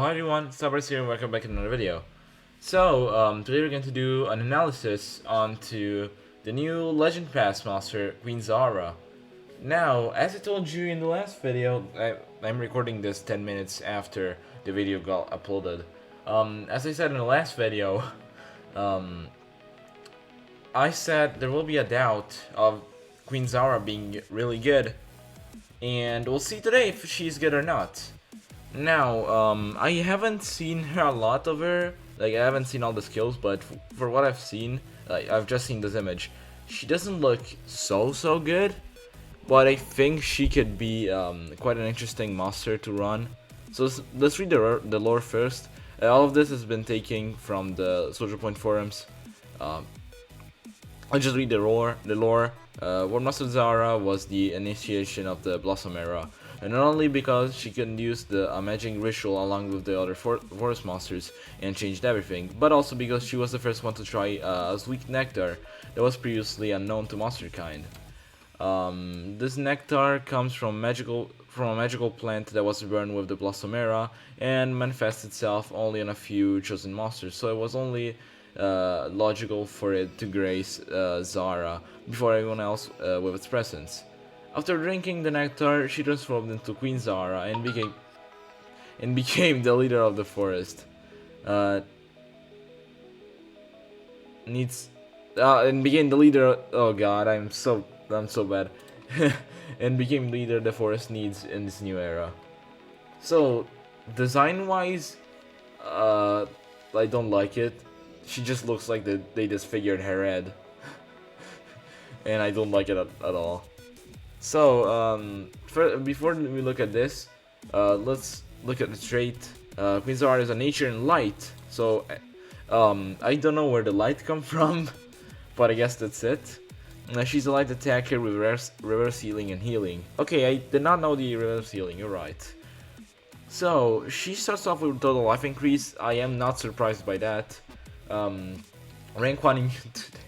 Hi everyone, Sabras here and welcome back to another video. Today we're going to do an analysis onto the new Legend Pass monster, Queen ZAHARA. Now, as I told you in the last video, I'm recording this 10 minutes after the video got uploaded. As I said in the last video, I said there will be a doubt of Queen ZAHARA being really good, and we'll see today if she's good or not. Now, I haven't seen a lot of her, like I haven't seen all the skills, but for what I've seen, I've just seen this image. She doesn't look so good, but I think she could be quite an interesting monster to run. So let's read the lore first. All of this has been taken from the Soldier Point forums. I'll just read the lore. War Master ZAHARA was the initiation of the Blossom era. And not only because she could use the magic ritual along with the other forest monsters and changed everything, but also because she was the first one to try a sweet nectar that was previously unknown to monster kind. This nectar comes from a magical plant that was born with the Blossom era and manifests itself only on a few chosen monsters, so it was only logical for it to grace ZAHARA before everyone else with its presence. After drinking the nectar, she transformed into Queen ZAHARA and became the leader of the forest. And became the leader. Oh God, I'm so bad. And became leader the forest needs in this new era. So, design-wise, I don't like it. She just looks like they disfigured her head, and I don't like it at all. So, before we look at this, let's look at the trait. Queen ZAHARA is a nature and light. So, I don't know where the light comes from, but I guess that's it. She's a light attacker with reverse healing and healing. Okay, I did not know the reverse healing, you're right. So, she starts off with total life increase. I am not surprised by that. Rank 1 immune today.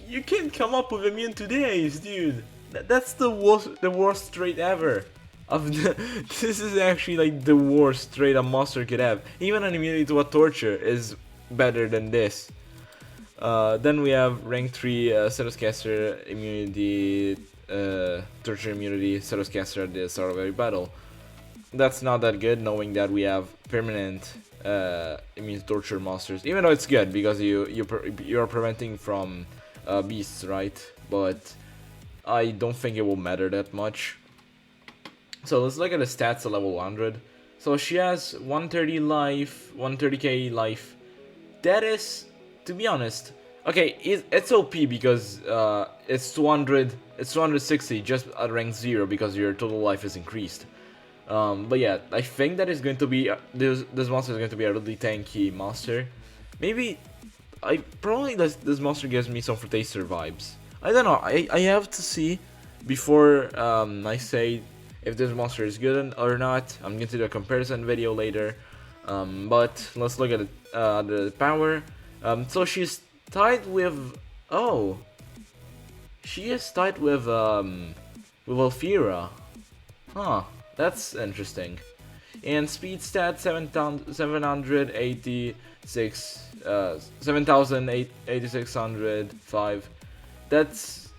You can't come up with immune to days, dude. That's the worst trait ever. This is actually like the worst trait a monster could have. Even an immunity to a torture is better than this. Then we have rank 3 Caster immunity, torture immunity, Caster at the start of every battle. That's not that good, knowing that we have permanent immune to torture monsters. Even though it's good because you're preventing from beasts, right? But I don't think it will matter that much. So let's look at the stats at level 100. So she has 130 life, 130k life. That is, to be honest, okay, it's OP because it's 260 just at rank 0 because your total life is increased. But yeah, I think that is going to be this monster is going to be a really tanky monster. Maybe probably this monster gives me some Fruitacer vibes. I don't know. I have to see before I say if this monster is good or not. I'm going to do a comparison video later. But let's look at the power. So she's tied with she is tied with Olivera. Huh. That's interesting. And speed stat 7,8605. That's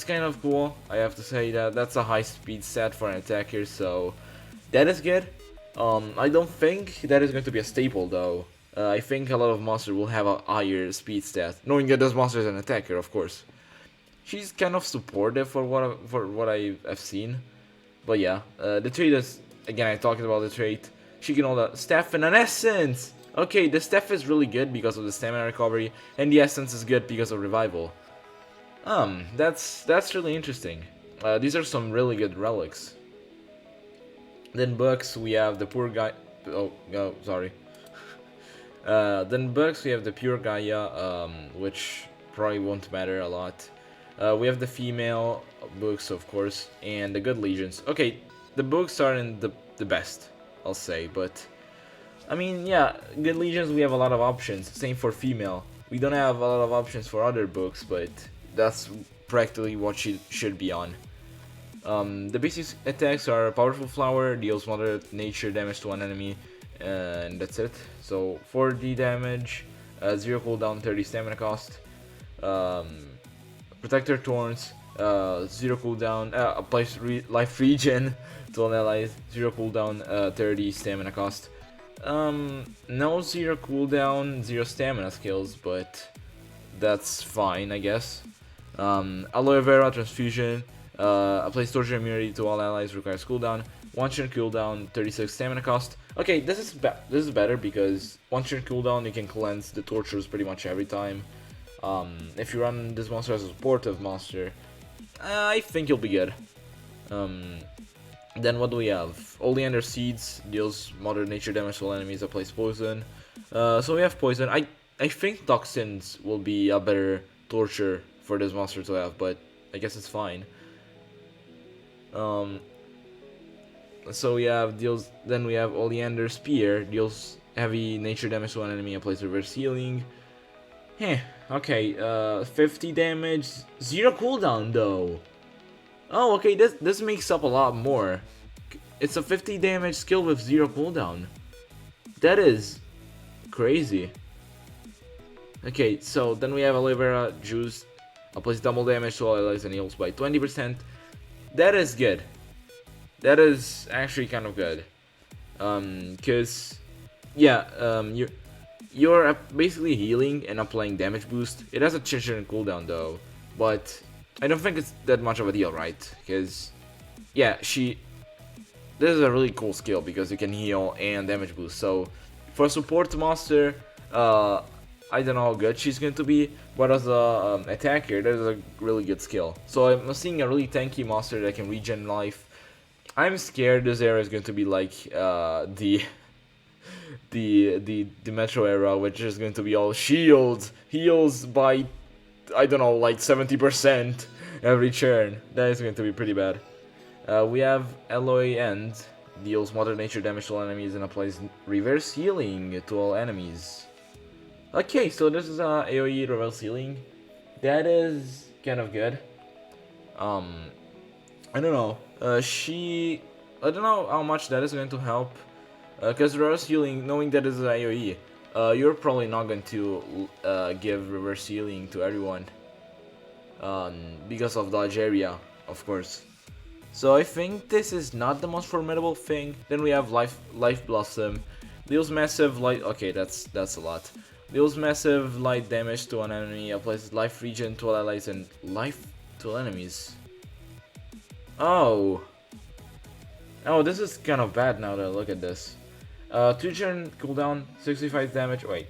kind of cool. I have to say that's a high speed stat for an attacker, so that is good. I don't think that is going to be a staple though. I think a lot of monsters will have a higher speed stat, knowing that this monster is an attacker, of course. She's kind of supportive for what I've seen. But yeah, the trait is, again, I talked about the trait. She can hold a staff and an essence! Okay, the staff is really good because of the stamina recovery, and the essence is good because of revival. That's really interesting. These are some really good relics. Then books, we have the poor guy. Oh, no, sorry. Then books, we have the pure Gaia, which probably won't matter a lot. We have the female books, of course, and the good legions. Okay, the books aren't the best, I'll say, but I mean, yeah, good legions, we have a lot of options. Same for female. We don't have a lot of options for other books, but that's practically what she should be on. The basic attacks are Powerful Flower, deals moderate nature damage to one enemy, and that's it. So 4D damage, 0 cooldown, 30 stamina cost. Protector Thorns, 0 cooldown, applies life regen to all allies, 0 cooldown, 30 stamina cost. No 0 cooldown, 0 stamina skills, but that's fine, I guess. Aloe Vera Transfusion, applies torture immunity to all allies, requires cooldown. 1 turn cooldown, 36 stamina cost. Okay, this is better because 1 turn cooldown you can cleanse the tortures pretty much every time. If you run this monster as a supportive monster, I think you'll be good. Then what do we have? Oleander Seeds deals moderate nature damage to all enemies, applies poison. So we have poison. I think toxins will be a better torture for this monster to have, but I guess it's fine. So we have deals. Then we have Oleander Spear, deals heavy nature damage to one enemy, applies reverse healing. Okay, 50 damage, 0 cooldown though. Oh, okay, this makes up a lot more. It's a 50 damage skill with 0 cooldown. That is crazy. Okay, so then we have Olivera Juice, applies double damage to all allies and heals by 20%. That is good. That is actually kind of good. Cause yeah, you're basically healing and applying damage boost. It has a Chichen cooldown though, but I don't think it's that much of a deal, right? Because yeah, this is a really cool skill because you can heal and damage boost. So for a support monster, I don't know how good she's going to be, but as a attacker, that is a really good skill. So I'm seeing a really tanky monster that can regen life. I'm scared this era is going to be like the Metro era, which is going to be all heals by, I don't know, like 70% every turn. That is going to be pretty bad. We have Aloe End, deals moderate nature damage to all enemies and applies reverse healing to all enemies. Okay, so this is AoE reverse healing. That is kind of good. I don't know. I don't know how much that is going to help. Because reverse healing, knowing that it's an AoE, you're probably not going to give reverse healing to everyone. Because of dodge area, of course. So I think this is not the most formidable thing. Then we have Life Blossom. Deals massive light. Okay, that's a lot. Deals massive light damage to an enemy. Applies life regen to all allies and life to all enemies. Oh, this is kind of bad now that I look at this. 2 turn cooldown, 65 damage. Wait,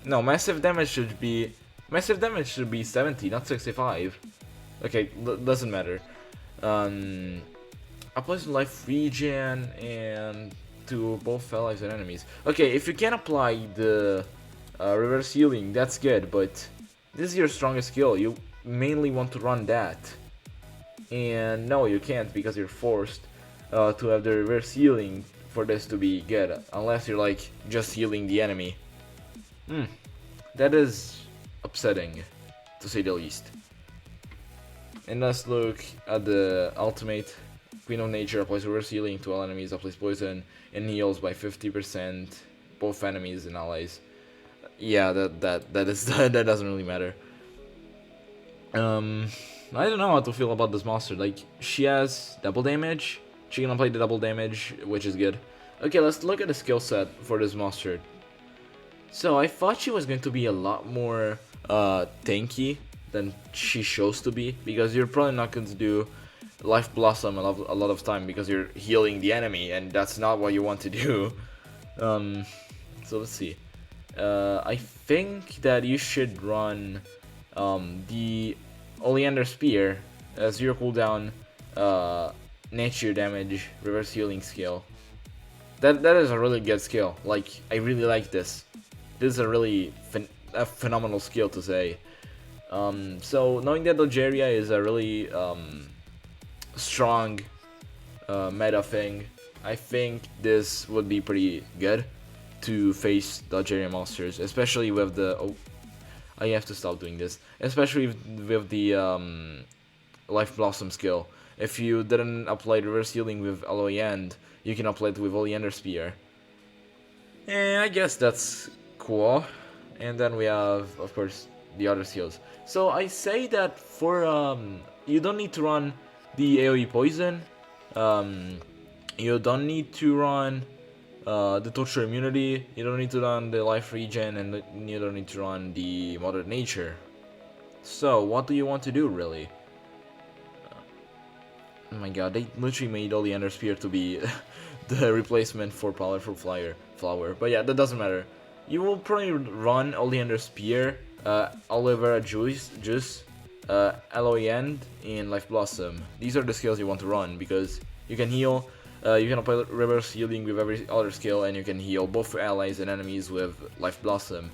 no, massive damage should be 70, not 65. Okay, doesn't matter. Applies life regen and to both allies and enemies. Okay, if you can apply the reverse healing, that's good, but this is your strongest skill. You mainly want to run that. And no, you can't because you're forced to have the reverse healing for this to be good, unless you're like just healing the enemy. That is upsetting, to say the least. And let's look at the ultimate. Queen of Nature applies reverse healing to all enemies, applies poison, and heals by 50% both enemies and allies. Yeah, that doesn't really matter. I don't know how to feel about this monster. Like, she has double damage. She can apply the double damage, which is good. Okay, let's look at the skill set for this monster. So I thought she was going to be a lot more tanky than she shows to be, because you're probably not going to do Life Blossom a lot of time because you're healing the enemy, and that's not what you want to do. So let's see. I think that you should run the Oleander Spear, 0 cooldown, nature damage, reverse healing skill. That is a really good skill. Like, I really like this. This is a really phenomenal skill to say. So knowing that Algeria is a really strong meta thing, I think this would be pretty good to face the Algerian monsters, especially with the I have to stop doing this. Especially with the Life Blossom skill. if you didn't apply reverse healing with Aloe, you can apply it with Oleander Spear. And I guess that's cool. And then we have, of course, the other skills. So I say that for you don't need to run the AoE poison. You don't need to run the torture immunity. You don't need to run the life regen, and you don't need to run the Mother Nature. So what do you want to do, really? Oh my god, they literally made Oleander Spear to be the replacement for Powerful Flower. But yeah, that doesn't matter. You will probably run Oleander Spear, Olivera Juice, Aloe, and Life Blossom. These are the skills you want to run because you can heal, you can apply reverse healing with every other skill, and you can heal both allies and enemies with Life Blossom.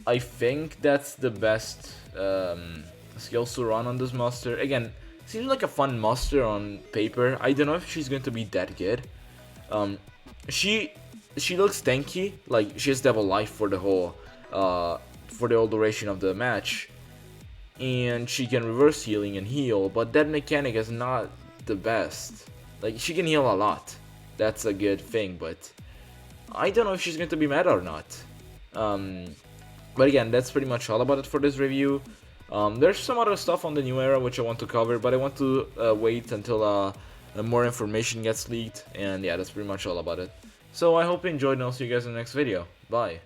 I think that's the best skills to run on this monster. Again, seems like a fun monster on paper. I don't know if she's going to be that good. She looks tanky, like she has double life for the whole duration of the match, and she can reverse healing and heal, but that mechanic is not the best. Like, she can heal a lot, that's a good thing, but I don't know if she's going to be meta or not. But again, that's pretty much all about it for this review. There's some other stuff on the new era which I want to cover, but I want to wait until more information gets leaked, and yeah, that's pretty much all about it. So I hope you enjoyed, and I'll see you guys in the next video. Bye.